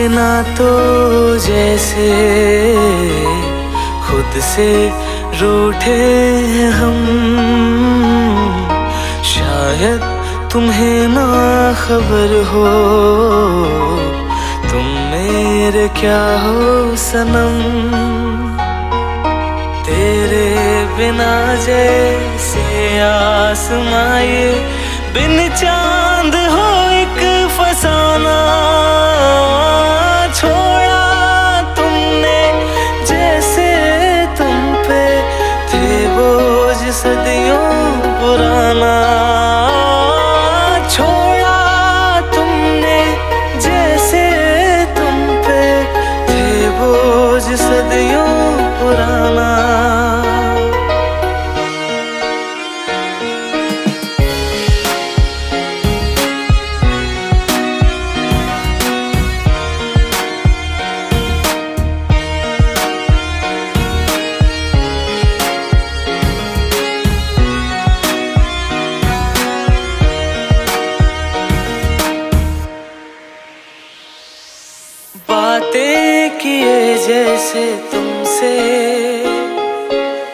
बिना तो जैसे खुद से रूठे हम, शायद तुम्हें ना खबर हो तुम मेरे क्या हो सनम। तेरे बिना जैसे आसमां ये बिन चांद हो एक फसाना, छोड़ा तुमने जैसे तुम पे थे बोझ सदियों पुराना। छोड़ा तुमने जैसे तुम पे थे बोझ सदियों पुराना। बातें किए जैसे तुमसे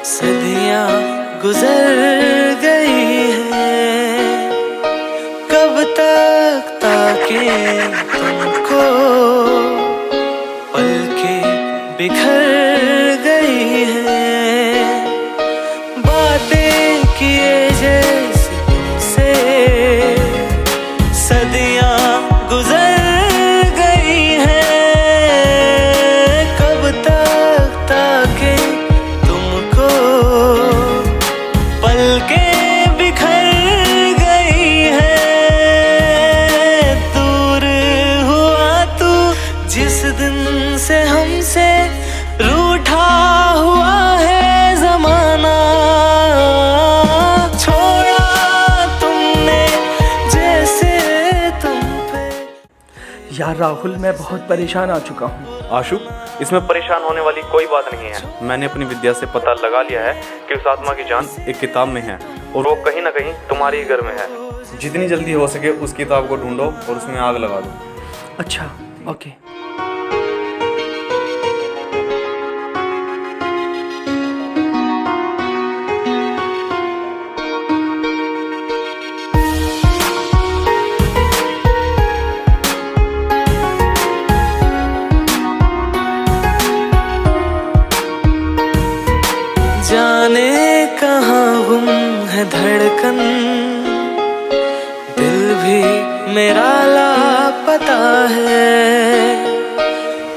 सदियां गुजर गई हैं, कब तक ताके तुमको पलके बिखर गई हैं। बातें किए जैसे तुमसे सदियां गुजर से हमसे रूठा हुआ है जमाना। छोड़ा तुमने जैसे तुम पे। यार राहुल, मैं बहुत परेशान आ चुका हूँ। आशु, इसमें परेशान होने वाली कोई बात नहीं है। मैंने अपनी विद्या से पता लगा लिया है कि उस आत्मा की जान एक किताब में है और वो कहीं ना कहीं तुम्हारे ही घर में है। जितनी जल्दी हो सके उस किताब को ढूंढो और उसमें आग लगा दो। अच्छा, ओके। जाने कहाँ गुम है धड़कन, दिल भी मेरा लापता है।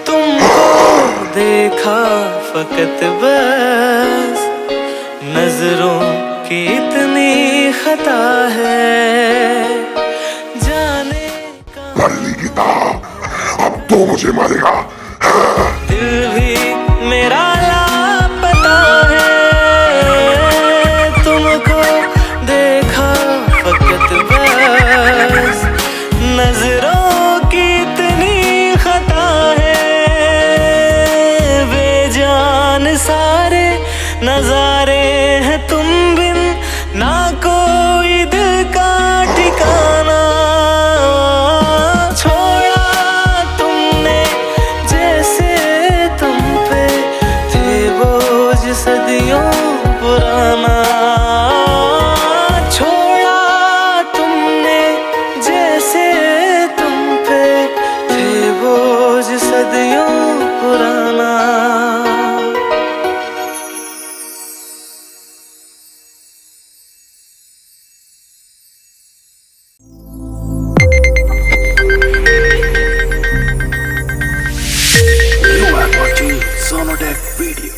तुमको देखा फकत बस नजरों की इतनी खता है। जाने पढ़ ली किताब, अब तो मुझे मारेगा। दिल भी मेरा नजरों की इतनी खता है। बेजान सारे नजारे हैं तुम बिन, ना कोई दिल का ठिकाना। छोड़ा तुमने जैसे तुम पे थे बोझ सदियों पुराना। सदियों पुराना। You are watching Sonodec video.